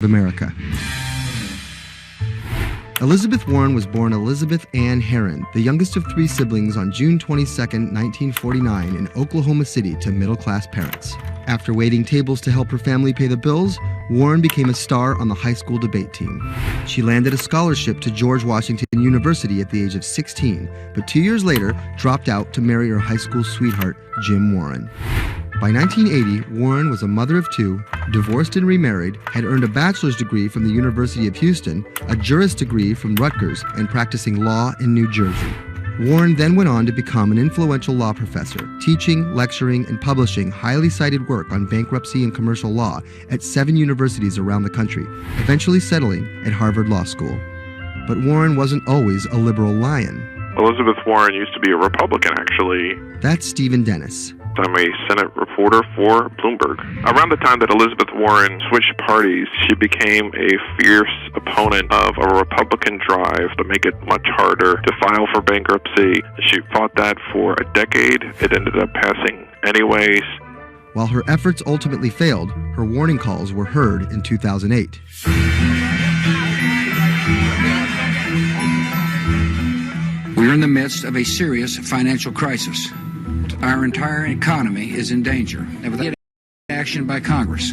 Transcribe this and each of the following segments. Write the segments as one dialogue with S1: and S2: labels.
S1: America. Elizabeth Warren was born Elizabeth Ann Herron, the youngest of three siblings, on June 22, 1949 in Oklahoma City to middle-class parents. After waiting tables to help her family pay the bills, Warren became a star on the high school debate team. She landed a scholarship to George Washington University at the age of 16, but 2 years later dropped out to marry her high school sweetheart, Jim Warren. By 1980, Warren was a mother of two, divorced and remarried, had earned a bachelor's degree from the University of Houston, a juris degree from Rutgers, and practicing law in New Jersey. Warren then went on to become an influential law professor, teaching, lecturing, and publishing highly cited work on bankruptcy and commercial law at 7 universities around the country, eventually settling at Harvard Law School. But Warren wasn't always a liberal lion.
S2: Elizabeth Warren used to be a Republican, actually.
S1: That's Stephen Dennis.
S2: I'm a Senate reporter for Bloomberg. Around the time that Elizabeth Warren switched parties, she became a fierce opponent of a Republican drive to make it much harder to file for bankruptcy. She fought that for a decade. It ended up passing anyways.
S1: While her efforts ultimately failed, her warning calls were heard in 2008.
S3: We're in the midst of a serious financial crisis. Our entire economy is in danger. And without action by Congress,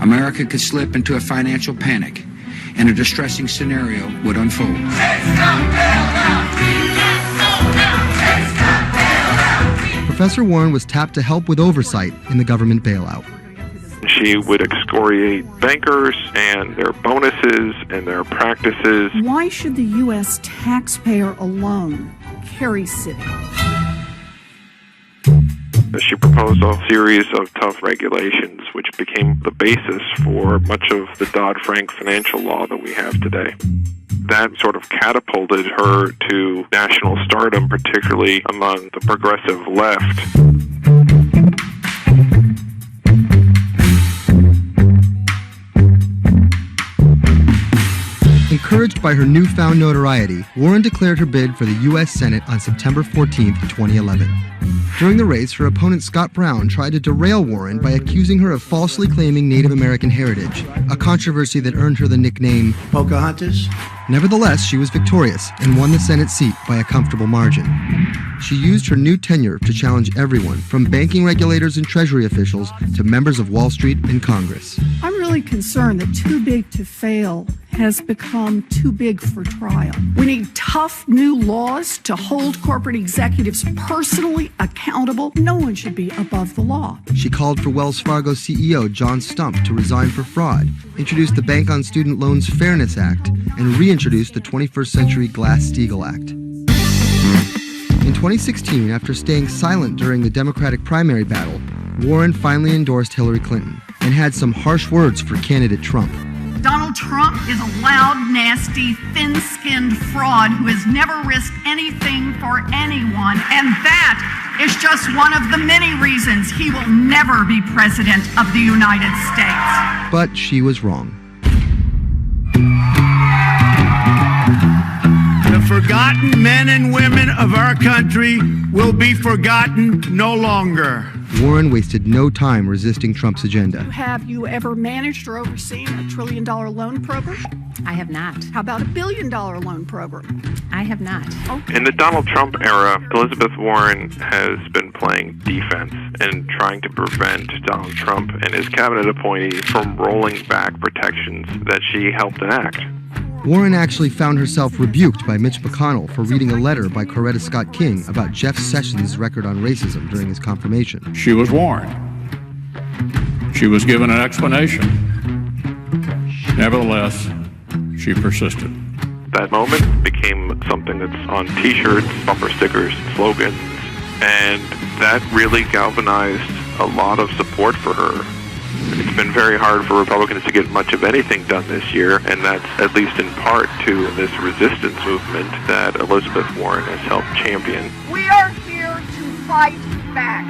S3: America could slip into a financial panic, and a distressing scenario would unfold.
S1: Professor Warren was tapped to help with oversight in the government bailout.
S2: She would excoriate bankers and their bonuses and their practices.
S4: Why should the U.S. taxpayer alone carry Citi?
S2: She proposed a series of tough regulations, which became the basis for much of the Dodd-Frank financial law that we have today. That sort of catapulted her to national stardom, particularly among the progressive left.
S1: Encouraged by her newfound notoriety, Warren declared her bid for the U.S. Senate on September 14, 2011. During the race, her opponent Scott Brown tried to derail Warren by accusing her of falsely claiming Native American heritage, a controversy that earned her the nickname
S5: Pocahontas.
S1: Nevertheless, she was victorious and won the Senate seat by a comfortable margin. She used her new tenure to challenge everyone, from banking regulators and Treasury officials to members of Wall Street and Congress.
S4: I'm really concerned that too big to fail has become too big for trial. We need tough new laws to hold corporate executives personally accountable. No one should be above the law.
S1: She called for Wells Fargo CEO John Stump to resign for fraud, introduced the Bank on Student Loans Fairness Act, and reintroduced the 21st Century Glass-Steagall Act. In 2016, after staying silent during the Democratic primary battle, Warren finally endorsed Hillary Clinton and had some harsh words for candidate Trump.
S6: Donald Trump is a loud, nasty, thin-skinned fraud who has never risked anything for anyone, and that is just one of the many reasons he will never be president of the United States.
S1: But she was wrong.
S5: The forgotten men and women of our country will be forgotten no longer.
S1: Warren wasted no time resisting Trump's agenda.
S4: Have you ever managed or overseen a $1 trillion loan program?
S7: I have not.
S4: How about a $1 billion loan program?
S7: I have not.
S4: Okay.
S2: In the Donald Trump era, Elizabeth Warren has been playing defense and trying to prevent Donald Trump and his cabinet appointees from rolling back protections that she helped enact.
S1: Warren actually found herself rebuked by Mitch McConnell for reading a letter by Coretta Scott King about Jeff Sessions' record on racism during his confirmation.
S8: She was warned. She was given an explanation. Nevertheless, she persisted.
S2: That moment became something that's on T-shirts, bumper stickers, slogans, and that really galvanized a lot of support for her. It's been very hard for Republicans to get much of anything done this year, and that's at least in part to this resistance movement that Elizabeth Warren has helped champion.
S6: We are here to fight back.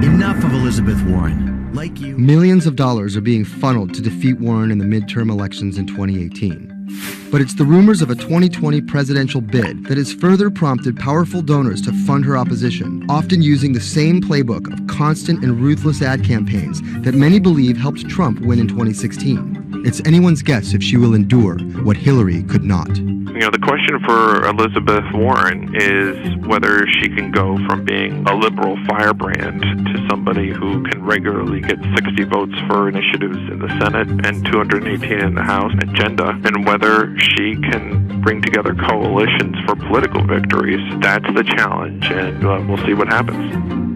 S5: Enough of Elizabeth Warren. Like you.
S1: Millions of dollars are being funneled to defeat Warren in the midterm elections in 2018. But it's the rumors of a 2020 presidential bid that has further prompted powerful donors to fund her opposition, often using the same playbook of constant and ruthless ad campaigns that many believe helped Trump win in 2016. It's anyone's guess if she will endure what Hillary could not.
S2: You know, the question for Elizabeth Warren is whether she can go from being a liberal firebrand to somebody who can regularly get 60 votes for initiatives in the Senate and 218 in the House agenda, and whether she can bring together coalitions for political victories. That's the challenge, and we'll see what happens.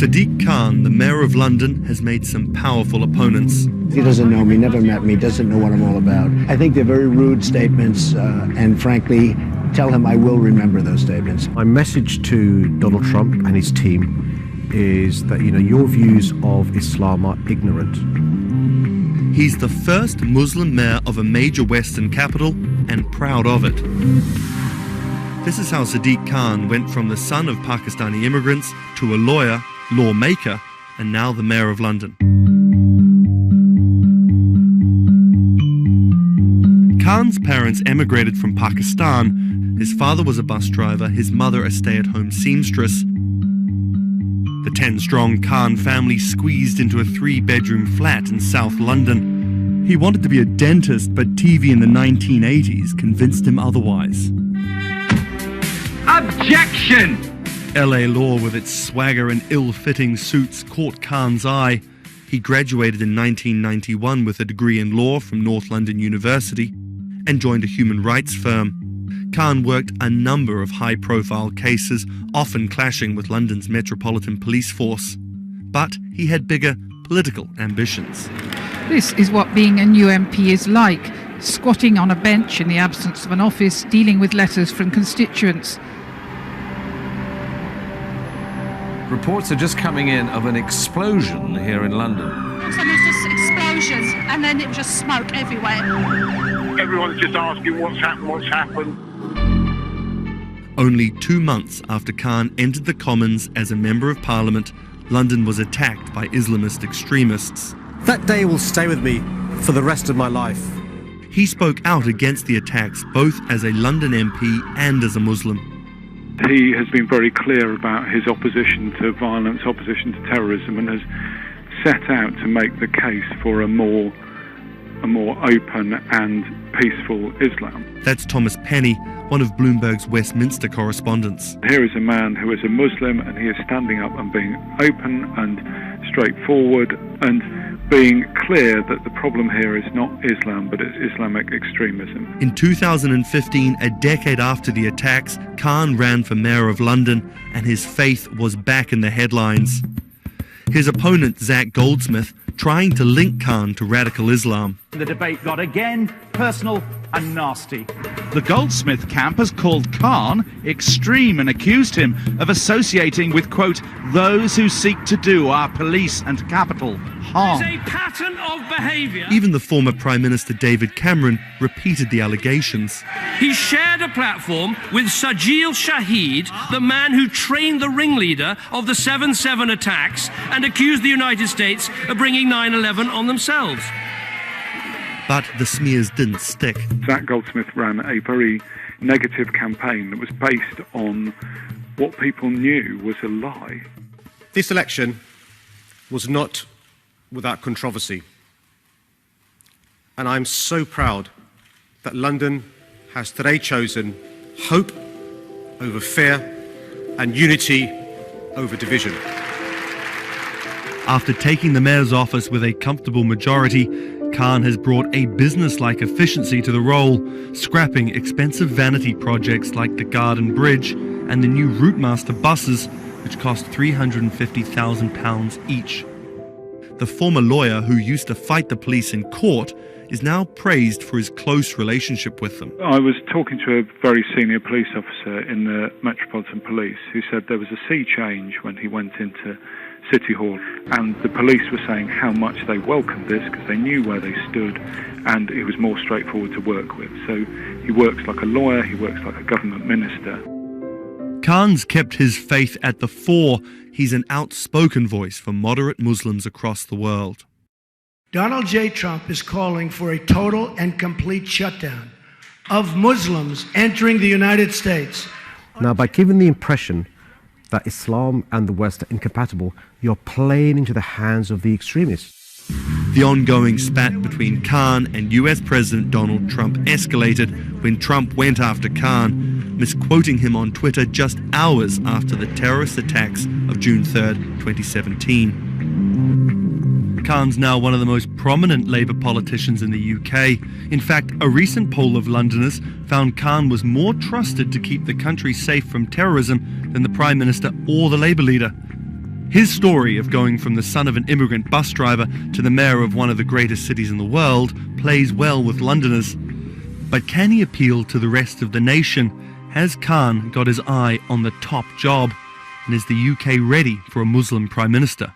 S1: Sadiq Khan, the mayor of London, has made some powerful opponents.
S7: He doesn't know me, never met me, doesn't know what I'm all about. I think they're very rude statements, and frankly, tell him I will remember those statements.
S9: My message to Donald Trump and his team is that, your views of Islam are ignorant.
S1: He's the first Muslim mayor of a major Western capital and proud of it. This is how Sadiq Khan went from the son of Pakistani immigrants to a lawyer, lawmaker, and now the mayor of London. Khan's parents emigrated from Pakistan. His father was a bus driver, his mother a stay-at-home seamstress. The 10-strong Khan family squeezed into a 3-bedroom flat in South London. He wanted to be a dentist, but TV in the 1980s convinced him otherwise.
S10: Objection!
S1: LA law with its swagger and ill-fitting suits caught Khan's eye. He graduated in 1991 with a degree in law from North London University and joined a human rights firm. Khan worked a number of high-profile cases, often clashing with London's Metropolitan Police Force. But he had bigger political ambitions.
S11: This is what being a new MP is like, squatting on a bench in the absence of an office, dealing with letters from constituents.
S12: Reports are just coming in of an explosion here in London.
S13: So there's just explosions and then it was just smoke everywhere.
S14: Everyone's just asking what's happened.
S1: Only 2 months after Khan entered the Commons as a Member of Parliament, London was attacked by Islamist extremists.
S9: That day will stay with me for the rest of my life.
S1: He spoke out against the attacks both as a London MP and as a Muslim.
S2: He has been very clear about his opposition to violence, opposition to terrorism, and has set out to make the case for a more open and peaceful Islam.
S1: That's Thomas Penny, one of Bloomberg's Westminster correspondents.
S2: Here is a man who is a Muslim, and he is standing up and being open and straightforward and being clear that the problem here is not Islam, but it's Islamic extremism.
S1: In 2015, a decade after the attacks, Khan ran for mayor of London, and his faith was back in the headlines. His opponent, Zach Goldsmith, trying to link Khan to radical Islam.
S10: The debate got again personal and nasty. The Goldsmith camp has called Khan extreme and accused him of associating with, quote, those who seek to do our police and capital harm.
S15: There's a pattern of behaviour.
S1: Even the former Prime Minister David Cameron repeated the allegations.
S15: He shared a platform with Sajil Shahid, the man who trained the ringleader of the 7/7 attacks and accused the United States of bringing 9/11 on themselves.
S1: But the smears didn't stick.
S2: Zach Goldsmith ran a very negative campaign that was based on what people knew was a lie.
S9: This election was not without controversy. And I'm so proud that London has today chosen hope over fear and unity over division.
S1: After taking the mayor's office with a comfortable majority, Khan has brought a business-like efficiency to the role, scrapping expensive vanity projects like the Garden Bridge and the new Routemaster buses, which cost £350,000 each. The former lawyer who used to fight the police in court is now praised for his close relationship with them.
S2: I was talking to a very senior police officer in the Metropolitan Police who said there was a sea change when he went into City Hall, and the police were saying how much they welcomed this because they knew where they stood and it was more straightforward to work with. So he works like a lawyer, he works like a government minister.
S1: Khan's kept his faith at the fore. He's an outspoken voice for moderate Muslims across the world.
S5: Donald J. Trump is calling for a total and complete shutdown of Muslims entering the United States.
S9: Now, by giving the impression that Islam and the West are incompatible, you're playing into the hands of the extremists.
S1: The ongoing spat between Khan and US President Donald Trump escalated when Trump went after Khan, misquoting him on Twitter just hours after the terrorist attacks of June 3rd, 2017. Khan's now one of the most prominent Labour politicians in the UK. In fact, a recent poll of Londoners found Khan was more trusted to keep the country safe from terrorism than the Prime Minister or the Labour leader.
S16: His story of going from the son of an immigrant bus driver to the mayor of one of the greatest cities in the world plays well with Londoners. But can he appeal to the rest of the nation? Has Khan got his eye on the top job? And is the UK ready for a Muslim Prime Minister?